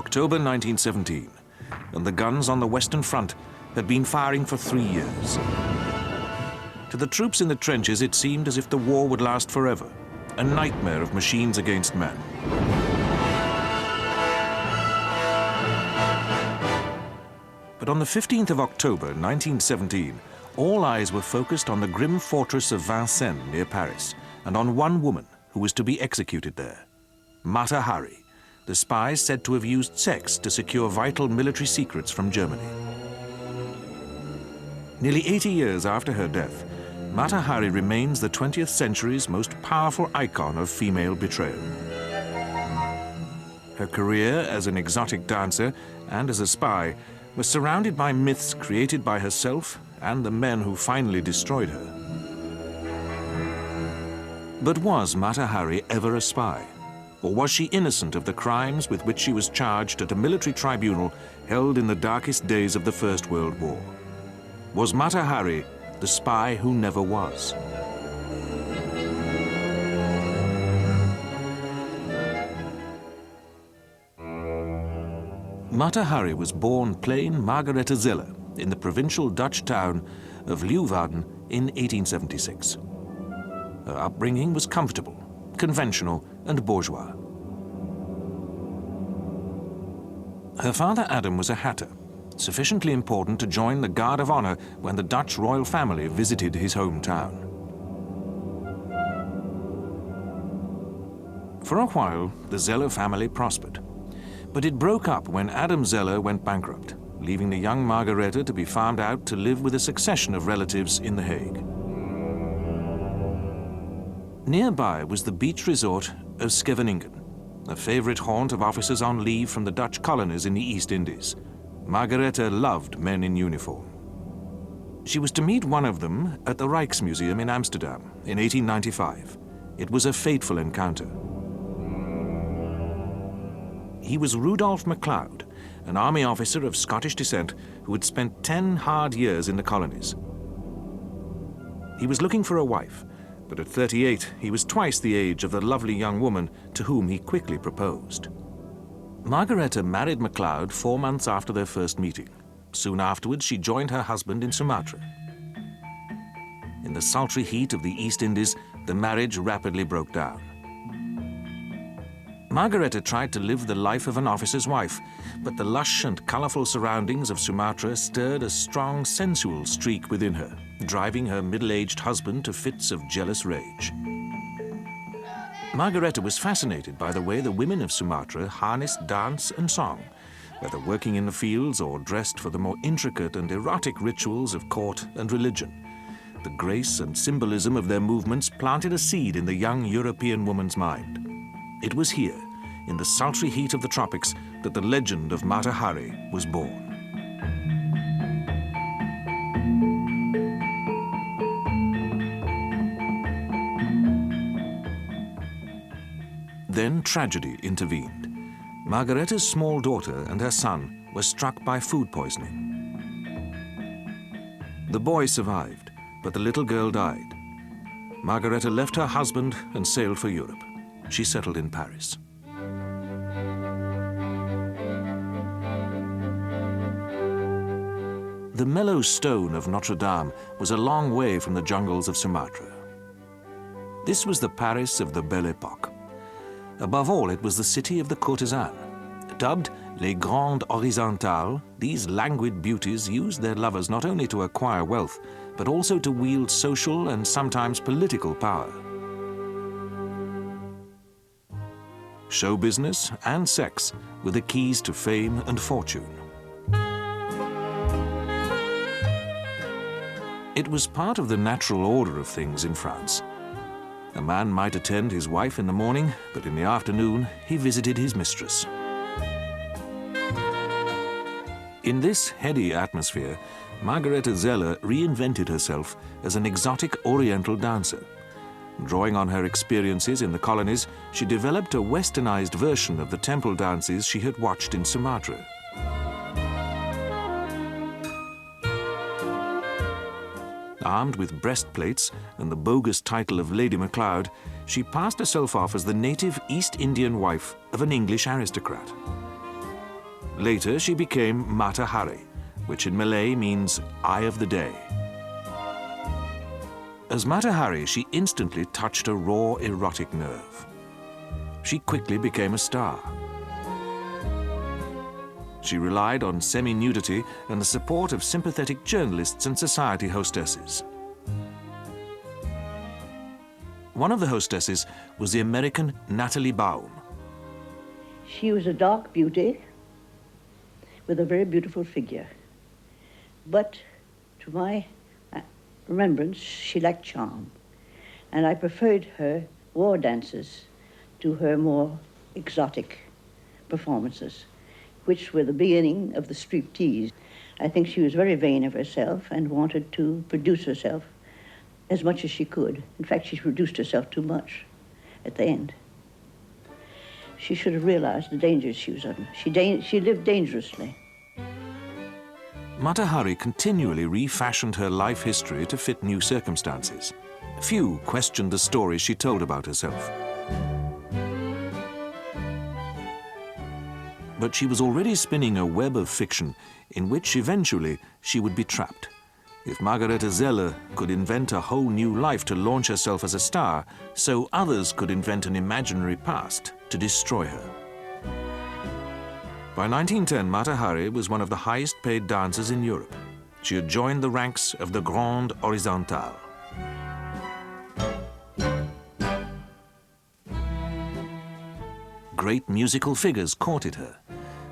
October 1917, and the guns on the Western Front had been firing for 3 years. To the troops in the trenches, it seemed as if the war would last forever, a nightmare of machines against men. But on the 15th of October 1917, all eyes were focused on the grim fortress of Vincennes near Paris, and on one woman who was to be executed there, Mata Hari, the spy said to have used sex to secure vital military secrets from Germany. Nearly 80 years after her death, Mata Hari remains the 20th century's most powerful icon of female betrayal. Her career as an exotic dancer and as a spy was surrounded by myths created by herself and the men who finally destroyed her. But was Mata Hari ever a spy? Or was she innocent of the crimes with which she was charged at a military tribunal held in the darkest days of the First World War? Was Mata Hari the spy who never was? Mata Hari was born plain Margarethe Zeller in the provincial Dutch town of Leeuwarden in 1876. Her upbringing was comfortable, conventional, and bourgeois. Her father Adam was a hatter, sufficiently important to join the Guard of Honor when the Dutch royal family visited his hometown. For a while, the Zeller family prospered, but it broke up when Adam Zeller went bankrupt, leaving the young Margarethe to be farmed out to live with a succession of relatives in The Hague. Nearby was the beach resort of Scheveningen, a favorite haunt of officers on leave from the Dutch colonies in the East Indies. Margarethe loved men in uniform. She was to meet one of them at the Rijksmuseum in Amsterdam in 1895. It was a fateful encounter. He was Rudolph MacLeod, an army officer of Scottish descent who had spent 10 hard years in the colonies. He was looking for a wife, but at 38, he was twice the age of the lovely young woman to whom he quickly proposed. Margarethe married MacLeod 4 months after their first meeting. Soon afterwards, she joined her husband in Sumatra. In the sultry heat of the East Indies, the marriage rapidly broke down. Margarethe tried to live the life of an officer's wife, but the lush and colorful surroundings of Sumatra stirred a strong sensual streak within her, driving her middle-aged husband to fits of jealous rage. Margarethe was fascinated by the way the women of Sumatra harnessed dance and song, whether working in the fields or dressed for the more intricate and erotic rituals of court and religion. The grace and symbolism of their movements planted a seed in the young European woman's mind. It was here, in the sultry heat of the tropics, that the legend of Mata Hari was born. Then tragedy intervened. Margarethe's small daughter and her son were struck by food poisoning. The boy survived, but the little girl died. Margarethe left her husband and sailed for Europe. She settled in Paris. The mellow stone of Notre Dame was a long way from the jungles of Sumatra. This was the Paris of the Belle Époque. Above all, it was the city of the courtesan. Dubbed les grandes horizontales, these languid beauties used their lovers not only to acquire wealth, but also to wield social and sometimes political power. Show business and sex were the keys to fame and fortune. It was part of the natural order of things in France. A man might attend his wife in the morning, but in the afternoon he visited his mistress. In this heady atmosphere, Margarethe Zeller reinvented herself as an exotic Oriental dancer. Drawing on her experiences in the colonies, she developed a westernized version of the temple dances she had watched in Sumatra. Armed with breastplates and the bogus title of Lady MacLeod, she passed herself off as the native East Indian wife of an English aristocrat. Later, she became Mata Hari, which in Malay means Eye of the Day. As Mata Hari, she instantly touched a raw, erotic nerve. She quickly became a star. She relied on semi-nudity and the support of sympathetic journalists and society hostesses. One of the hostesses was the American Natalie Baum. She was a dark beauty with a very beautiful figure. But to my remembrance, she lacked charm. And I preferred her war dances to her more exotic performances, which were the beginning of the striptease. I think she was very vain of herself and wanted to produce herself as much as she could. In fact, she produced herself too much at the end. She should have realized the dangers she was in. She lived dangerously. Mata Hari continually refashioned her life history to fit new circumstances. Few questioned the stories she told about herself. But she was already spinning a web of fiction in which eventually she would be trapped. If Margareta Zeller could invent a whole new life to launch herself as a star, so others could invent an imaginary past to destroy her. By 1910, Mata Hari was one of the highest-paid dancers in Europe. She had joined the ranks of the Grande Horizontale. Great musical figures courted her.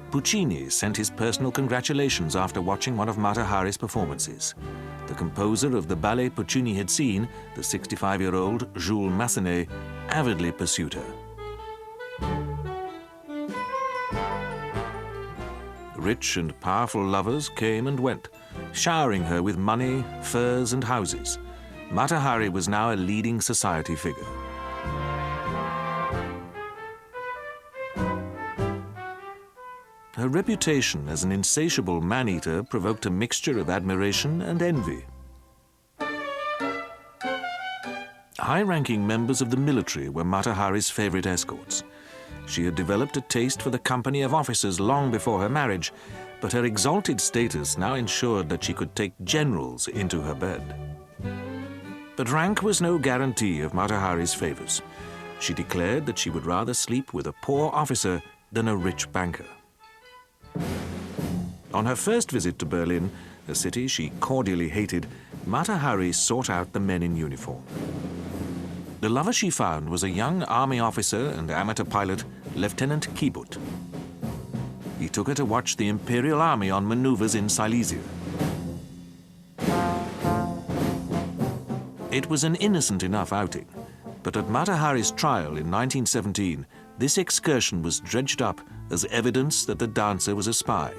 Puccini sent his personal congratulations after watching one of Mata Hari's performances. The composer of the ballet Puccini had seen, the 65-year-old Jules Massenet, avidly pursued her. Rich and powerful lovers came and went, showering her with money, furs and houses. Mata Hari was now a leading society figure. Her reputation as an insatiable man-eater provoked a mixture of admiration and envy. High-ranking members of the military were Mata Hari's favorite escorts. She had developed a taste for the company of officers long before her marriage, but her exalted status now ensured that she could take generals into her bed. But rank was no guarantee of Mata Hari's favors. She declared that she would rather sleep with a poor officer than a rich banker. On her first visit to Berlin, a city she cordially hated, Mata Hari sought out the men in uniform. The lover she found was a young army officer and amateur pilot, Lieutenant Kiebut. He took her to watch the Imperial Army on maneuvers in Silesia. It was an innocent enough outing, but at Mata Hari's trial in 1917, this excursion was dredged up as evidence that the dancer was a spy.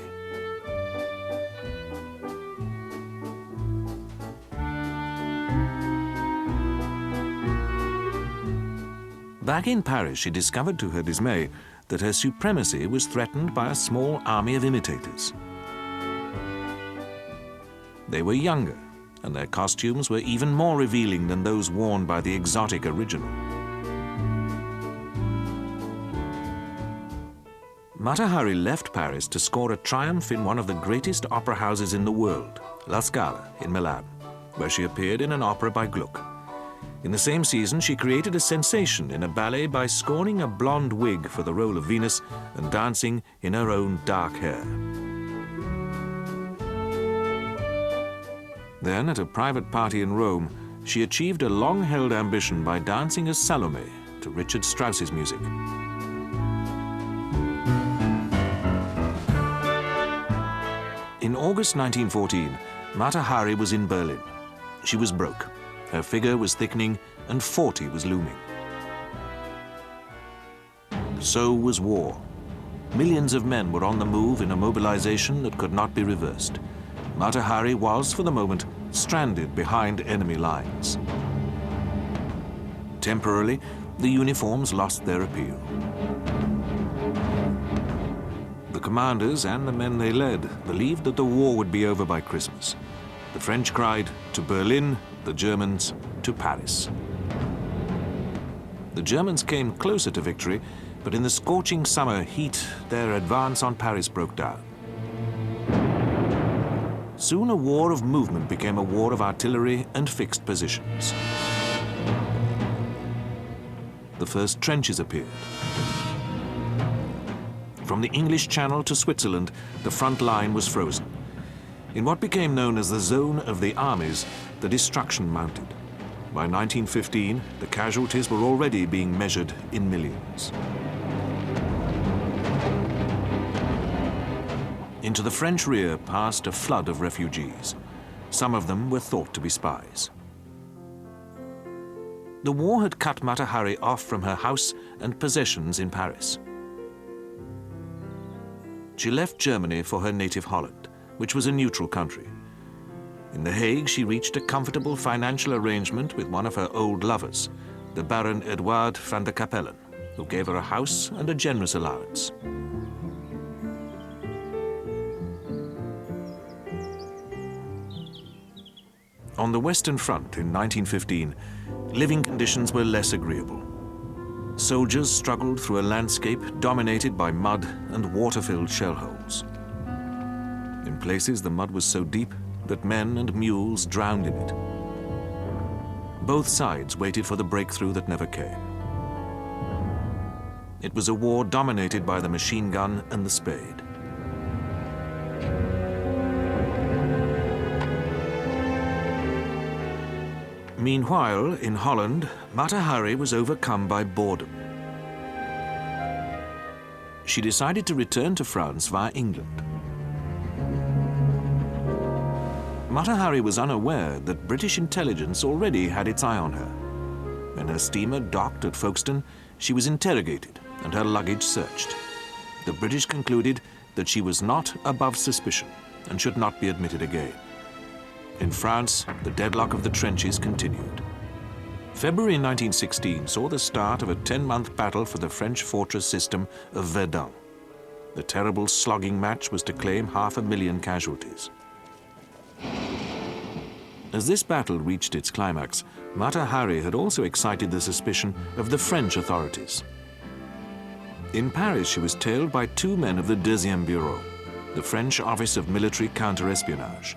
Back in Paris, she discovered to her dismay that her supremacy was threatened by a small army of imitators. They were younger, and their costumes were even more revealing than those worn by the exotic original. Mata Hari left Paris to score a triumph in one of the greatest opera houses in the world, La Scala in Milan, where she appeared in an opera by Gluck. In the same season, she created a sensation in a ballet by scorning a blonde wig for the role of Venus and dancing in her own dark hair. Then, at a private party in Rome, she achieved a long-held ambition by dancing as Salome to Richard Strauss's music. In August 1914, Mata Hari was in Berlin. She was broke. Her figure was thickening, and 40 was looming. So was war. Millions of men were on the move in a mobilization that could not be reversed. Mata Hari was, for the moment, stranded behind enemy lines. Temporarily, the uniforms lost their appeal. The commanders and the men they led believed that the war would be over by Christmas. The French cried, "To Berlin," the Germans, "To Paris." The Germans came closer to victory, But in the scorching summer heat, their advance on Paris broke down. Soon a war of movement became a war of artillery and fixed positions. The first trenches appeared. From the English Channel to Switzerland, the front line was frozen. In what became known as the Zone of the Armies, the destruction mounted. By 1915, the casualties were already being measured in millions. Into the French rear passed a flood of refugees. Some of them were thought to be spies. The war had cut Mata Hari off from her house and possessions in Paris. She left Germany for her native Holland, which was a neutral country. In The Hague, she reached a comfortable financial arrangement with one of her old lovers, the Baron Edouard van der Capellen, who gave her a house and a generous allowance. On the Western Front in 1915, living conditions were less agreeable. Soldiers struggled through a landscape dominated by mud and water-filled shell holes. In places, the mud was so deep that men and mules drowned in it. Both sides waited for the breakthrough that never came. It was a war dominated by the machine gun and the spade. Meanwhile, in Holland, Mata Hari was overcome by boredom. She decided to return to France via England. Mata Hari was unaware that British intelligence already had its eye on her. When her steamer docked at Folkestone, she was interrogated and her luggage searched. The British concluded that she was not above suspicion and should not be admitted again. In France, the deadlock of the trenches continued. February 1916 saw the start of a 10-month battle for the French fortress system of Verdun. The terrible slogging match was to claim 500,000 casualties. As this battle reached its climax, Mata Hari had also excited the suspicion of the French authorities. In Paris, she was tailed by two men of the Deuxième Bureau, the French Office of Military Counter-Espionage.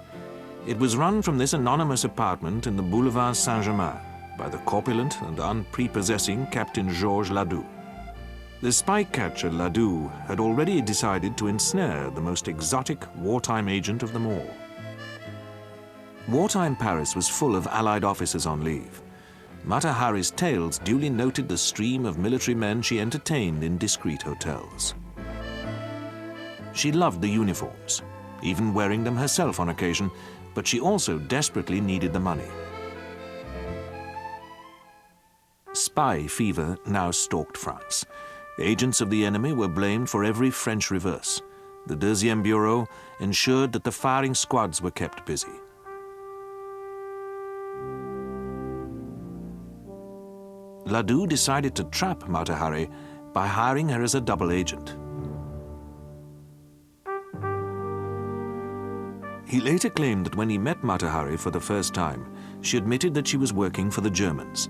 It was run from this anonymous apartment in the Boulevard Saint-Germain by the corpulent and unprepossessing Captain Georges Ladoux. The spy catcher Ladoux had already decided to ensnare the most exotic wartime agent of them all. Wartime Paris was full of Allied officers on leave. Mata Hari's tales duly noted the stream of military men she entertained in discreet hotels. She loved the uniforms, even wearing them herself on occasion, but she also desperately needed the money. Spy fever now stalked France. Agents of the enemy were blamed for every French reverse. The Deuxième Bureau ensured that the firing squads were kept busy. Ladoux decided to trap Mata Hari by hiring her as a double agent. He later claimed that when he met Mata Hari for the first time, she admitted that she was working for the Germans.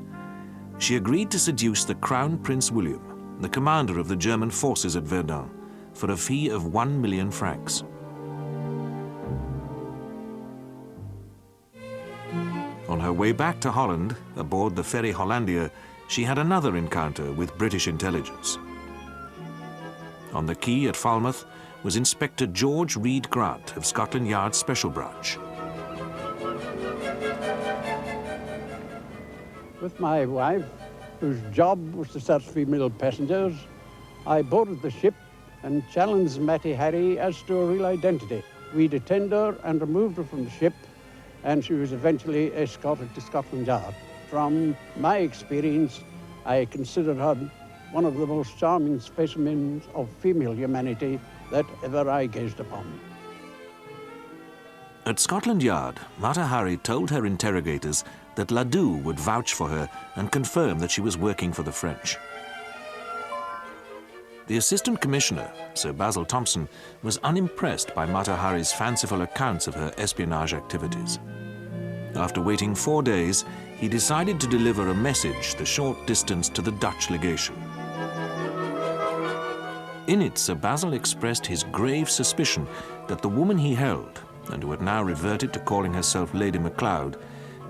She agreed to seduce the Crown Prince William, the commander of the German forces at Verdun, for a fee of 1 million francs. On her way back to Holland, aboard the ferry Hollandia, she had another encounter with British intelligence. On the quay at Falmouth was Inspector George Reed Grant of Scotland Yard's Special Branch. With my wife, whose job was to search female passengers, I boarded the ship and challenged Mata Hari as to her real identity. We detained her and removed her from the ship, and she was eventually escorted to Scotland Yard. From my experience, I consider her one of the most charming specimens of female humanity that ever I gazed upon. At Scotland Yard, Mata Hari told her interrogators that Ladoux would vouch for her and confirm that she was working for the French. The Assistant Commissioner, Sir Basil Thompson, was unimpressed by Mata Hari's fanciful accounts of her espionage activities. After waiting 4 days, he decided to deliver a message the short distance to the Dutch legation. In it, Sir Basil expressed his grave suspicion that the woman he held, and who had now reverted to calling herself Lady MacLeod,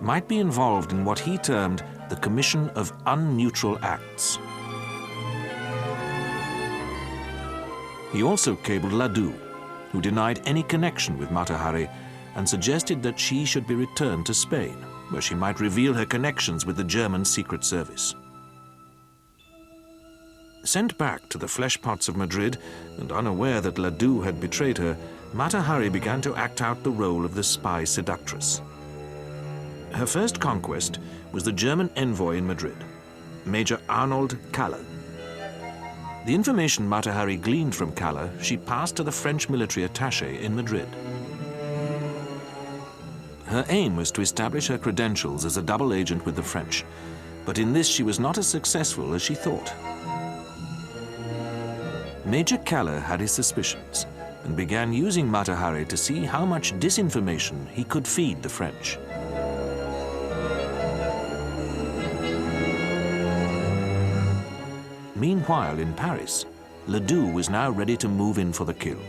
might be involved in what he termed the commission of unneutral acts. He also cabled Ladoux, who denied any connection with Mata Hari and suggested that she should be returned to Spain, where she might reveal her connections with the German Secret Service. Sent back to the fleshpots of Madrid and unaware that Ladoux had betrayed her, Mata Hari began to act out the role of the spy seductress. Her first conquest was the German envoy in Madrid, Major Arnold Kaller. The information Mata Hari gleaned from Kaller she passed to the French military attaché in Madrid. Her aim was to establish her credentials as a double agent with the French, but in this she was not as successful as she thought. Major Kaller had his suspicions and began using Mata Hari to see how much disinformation he could feed the French. Meanwhile, in Paris, Ladoux was now ready to move in for the kill.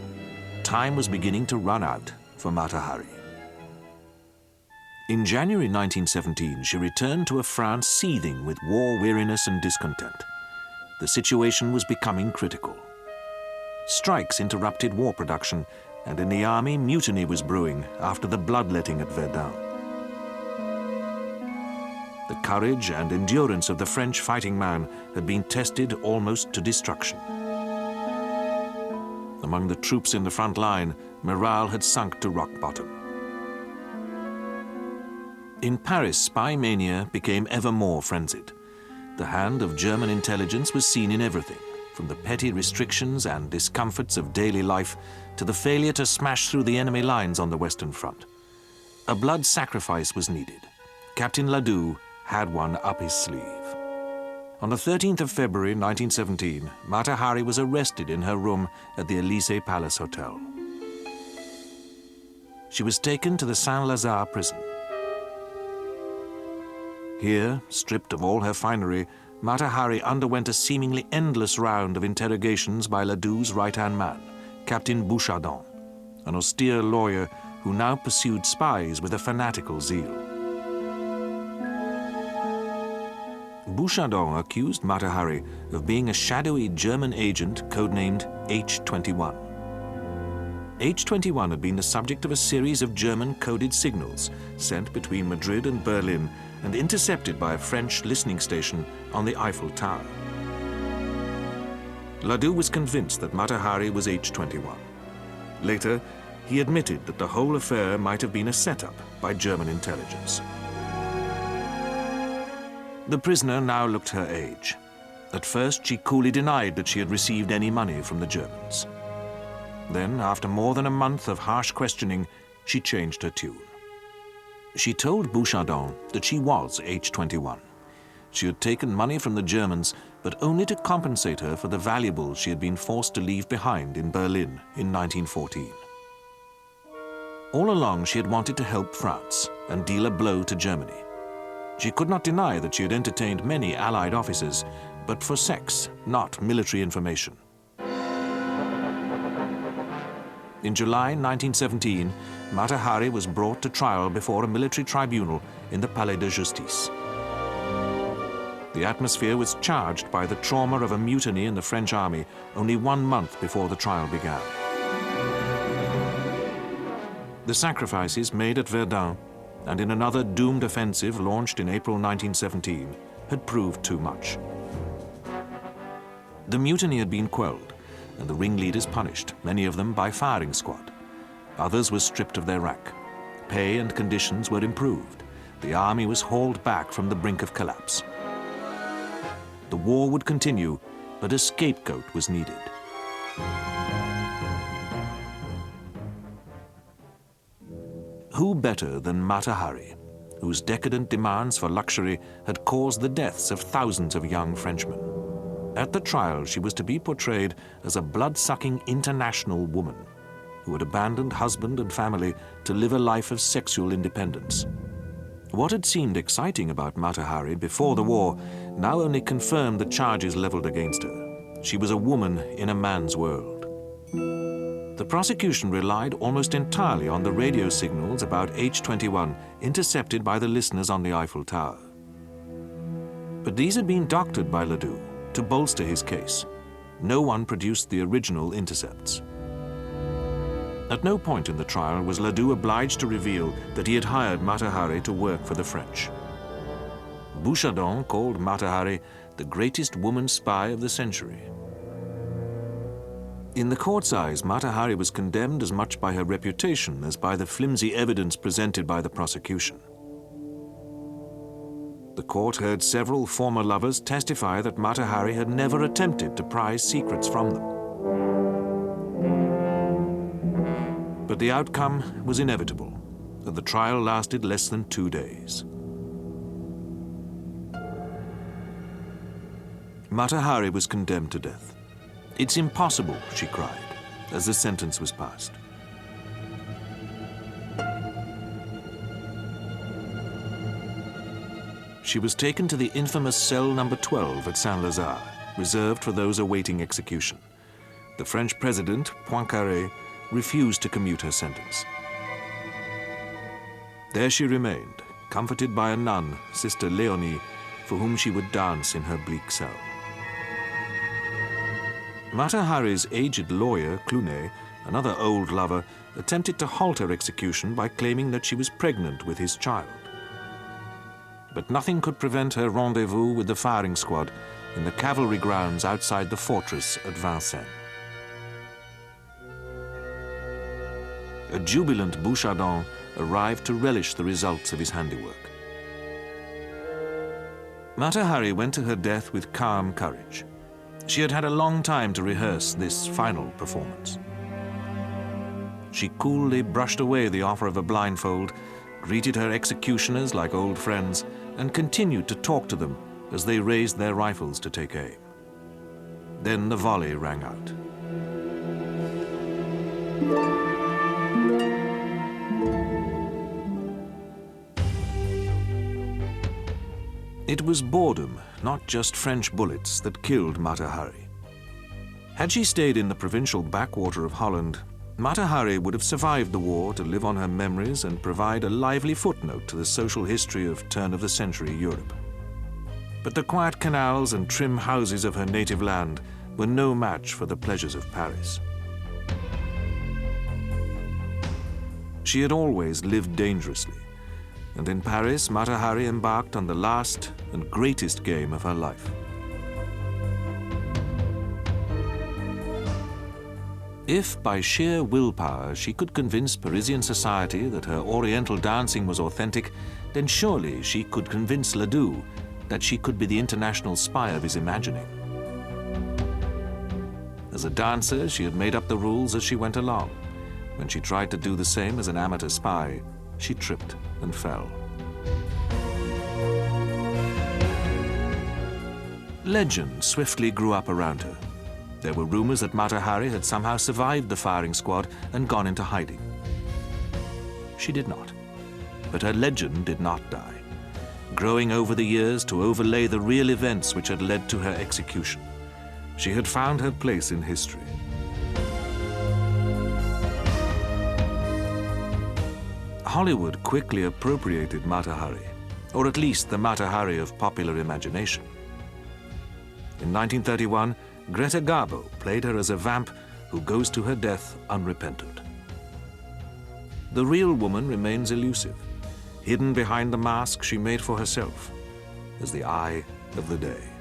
Time was beginning to run out for Mata Hari. In January 1917, she returned to a France seething with war weariness and discontent. The situation was becoming critical. Strikes interrupted war production, and in the army, mutiny was brewing after the bloodletting at Verdun. The courage and endurance of the French fighting man had been tested almost to destruction. Among the troops in the front line, morale had sunk to rock bottom. In Paris, spy mania became ever more frenzied. The hand of German intelligence was seen in everything, from the petty restrictions and discomforts of daily life to the failure to smash through the enemy lines on the Western Front. A blood sacrifice was needed. Captain Ladoux had one up his sleeve. On the 13th of February 1917, Mata Hari was arrested in her room at the Élysée Palace Hotel. She was taken to the Saint-Lazare prison. Here, stripped of all her finery, Mata Hari underwent a seemingly endless round of interrogations by Ladoux's right-hand man, Captain Bouchardon, an austere lawyer who now pursued spies with a fanatical zeal. Bouchardon accused Mata Hari of being a shadowy German agent codenamed H-21. H-21 had been the subject of a series of German coded signals sent between Madrid and Berlin and intercepted by a French listening station on the Eiffel Tower. Ladoux was convinced that Mata Hari was H-21. Later, he admitted that the whole affair might have been a setup by German intelligence. The prisoner now looked her age. At first, she coolly denied that she had received any money from the Germans. Then, after more than a month of harsh questioning, she changed her tune. She told Bouchardon that she was H-21. She had taken money from the Germans, but only to compensate her for the valuables she had been forced to leave behind in Berlin in 1914. All along, she had wanted to help France and deal a blow to Germany. She could not deny that she had entertained many Allied officers, but for sex, not military information. In July 1917, Mata Hari was brought to trial before a military tribunal in the Palais de Justice. The atmosphere was charged by the trauma of a mutiny in the French army only 1 month before the trial began. The sacrifices made at Verdun and in another doomed offensive launched in April 1917 had proved too much. The mutiny had been quelled and the ringleaders punished, many of them by firing squad. Others were stripped of their rank. Pay and conditions were improved. The army was hauled back from the brink of collapse. The war would continue, but a scapegoat was needed. Who better than Mata Hari, whose decadent demands for luxury had caused the deaths of thousands of young Frenchmen? At the trial, she was to be portrayed as a blood-sucking international woman who had abandoned husband and family to live a life of sexual independence. What had seemed exciting about Mata Hari before the war now only confirmed the charges leveled against her. She was a woman in a man's world. The prosecution relied almost entirely on the radio signals about H21 intercepted by the listeners on the Eiffel Tower. But these had been doctored by Ledoux to bolster his case. No one produced the original intercepts. At no point in the trial was Ledoux obliged to reveal that he had hired Mata Hari to work for the French. Bouchardon called Mata Hari the greatest woman spy of the century. In the court's eyes, Mata Hari was condemned as much by her reputation as by the flimsy evidence presented by the prosecution. The court heard several former lovers testify that Mata Hari had never attempted to prise secrets from them. But the outcome was inevitable, and the trial lasted less than 2 days. Mata Hari was condemned to death. "It's impossible," she cried, as the sentence was passed. She was taken to the infamous cell number 12 at Saint-Lazare, reserved for those awaiting execution. The French president, Poincaré, refused to commute her sentence. There she remained, comforted by a nun, Sister Léonie, for whom she would dance in her bleak cell. Mata Hari's aged lawyer, Clunet, another old lover, attempted to halt her execution by claiming that she was pregnant with his child. But nothing could prevent her rendezvous with the firing squad in the cavalry grounds outside the fortress at Vincennes. A jubilant Bouchardon arrived to relish the results of his handiwork. Mata Hari went to her death with calm courage. She had had a long time to rehearse this final performance. She coolly brushed away the offer of a blindfold, greeted her executioners like old friends, and continued to talk to them as they raised their rifles to take aim. Then the volley rang out. It was boredom, not just French bullets, that killed Mata Hari. Had she stayed in the provincial backwater of Holland, Mata Hari would have survived the war to live on her memories and provide a lively footnote to the social history of turn-of-the-century Europe. But the quiet canals and trim houses of her native land were no match for the pleasures of Paris. She had always lived dangerously, and in Paris, Mata Hari embarked on the last and greatest game of her life. If by sheer willpower she could convince Parisian society that her Oriental dancing was authentic, then surely she could convince Ledoux that she could be the international spy of his imagining. As a dancer, she had made up the rules as she went along. When she tried to do the same as an amateur spy, she tripped and fell. Legend swiftly grew up around her. There were rumors that Mata Hari had somehow survived the firing squad and gone into hiding. She did not, but her legend did not die, growing over the years to overlay the real events which had led to her execution. She had found her place in history. Hollywood quickly appropriated Mata Hari, or at least the Mata Hari of popular imagination. In 1931, Greta Garbo played her as a vamp who goes to her death unrepentant. The real woman remains elusive, hidden behind the mask she made for herself as the eye of the day.